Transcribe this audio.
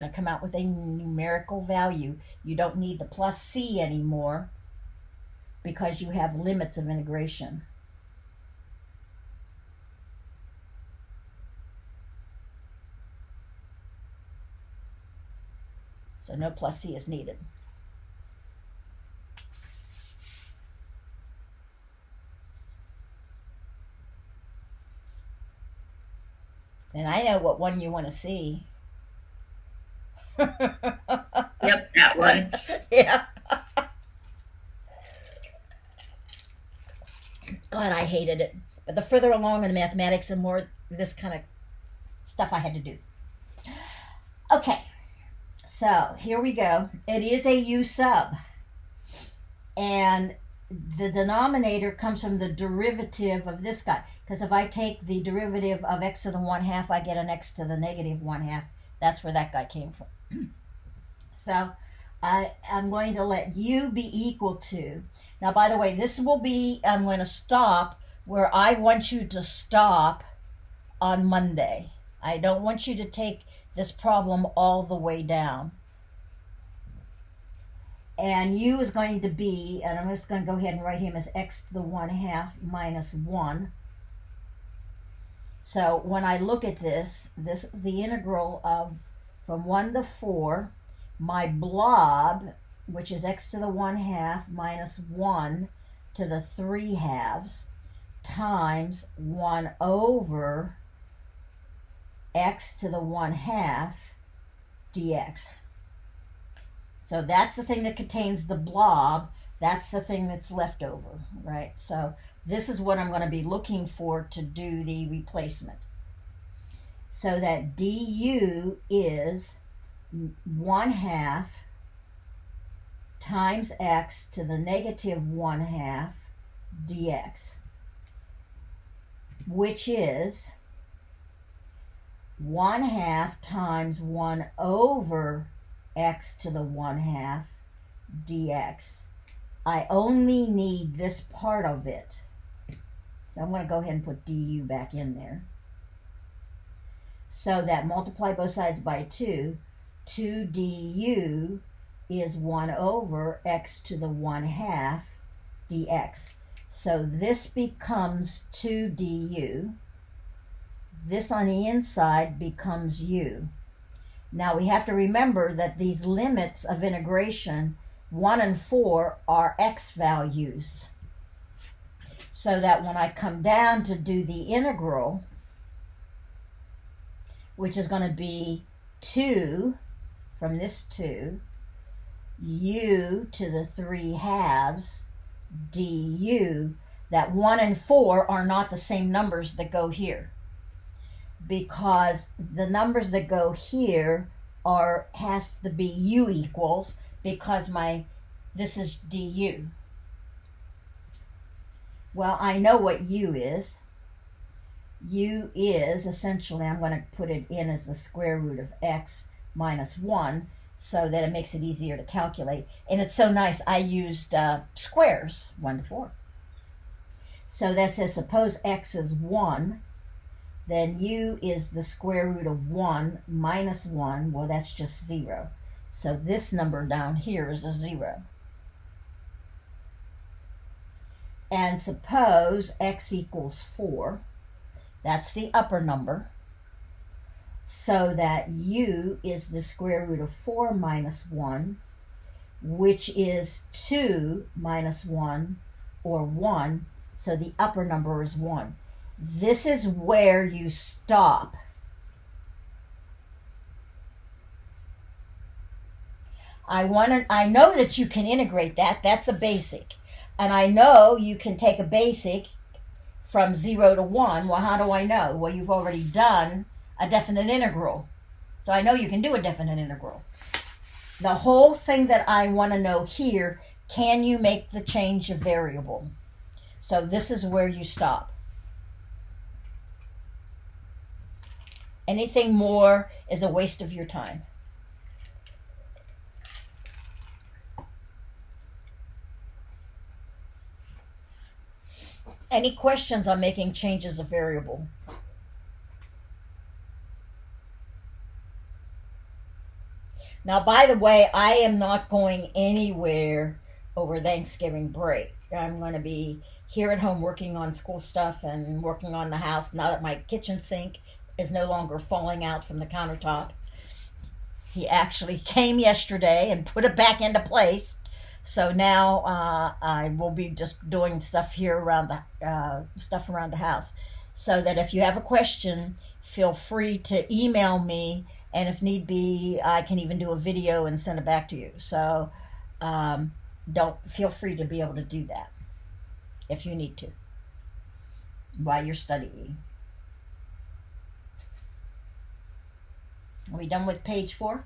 to come out with a numerical value. You don't need the plus c anymore because you have limits of integration. So no plus c is needed. And I know what one you want to see. Yep, that one. Yeah. God, I hated it. But the further along in mathematics, the more this kind of stuff I had to do. Okay, so here we go. It is a u sub. And the denominator comes from the derivative of this guy. Because if I take the derivative of x to the 1/2, I get an x to the negative 1/2. That's where that guy came from. So I'm going to let u be equal to. Now, by the way, this will be, I'm going to stop where I want you to stop on Monday. I don't want you to take this problem all the way down. And u is going to be, and I'm just going to go ahead and write him as x to the 1/2 minus 1. So when I look at this, this is the integral of from 1 to 4. My blob, which is x to the 1/2 minus 1 to the 3/2 times 1 over x to the 1/2 dx. So that's the thing that contains the blob. That's the thing that's left over, right? So this is what I'm going to be looking for to do the replacement. So that du is 1/2 times x to the negative 1/2 dx, which is 1/2 times 1 over x to the 1/2 dx. I only need this part of it. So I'm going to go ahead and put du back in there. So that multiply both sides by 2. 2 du is 1 over x to the 1/2 dx. So this becomes 2 du. This on the inside becomes u. Now we have to remember that these limits of integration, 1 and 4, are x values. So that when I come down to do the integral, which is going to be 2 from this 2, u to the 3/2 du, that 1 and 4 are not the same numbers that go here, because the numbers that go here have to be u equals, because this is du. Well, I know what u is. U is essentially, I'm going to put it in as the square root of x minus 1 so that it makes it easier to calculate. And it's so nice, I used squares, 1 to 4. So that says suppose x is 1, then u is the square root of 1 minus 1. Well, that's just 0. So this number down here is a 0. And suppose x equals 4. That's the upper number. So that u is the square root of 4 minus 1, which is 2 minus 1, or 1. So the upper number is 1. This is where you stop. I know that you can integrate that. That's a basic. And I know you can take a basic from 0 to 1. Well, how do I know? Well, you've already done a definite integral. So I know you can do a definite integral. The whole thing that I want to know here, can you make the change of variable? So this is where you stop. Anything more is a waste of your time. Any questions on making changes of variable? Now, by the way, I am not going anywhere over Thanksgiving break. I'm going to be here at home working on school stuff and working on the house now that my kitchen sink is no longer falling out from the countertop. He actually came yesterday and put it back into place. So now I will be just doing stuff here around the house. So that if you have a question, feel free to email me, and if need be, I can even do a video and send it back to you. So don't feel free to be able to do that if you need to while you're studying. Are we done with page 4?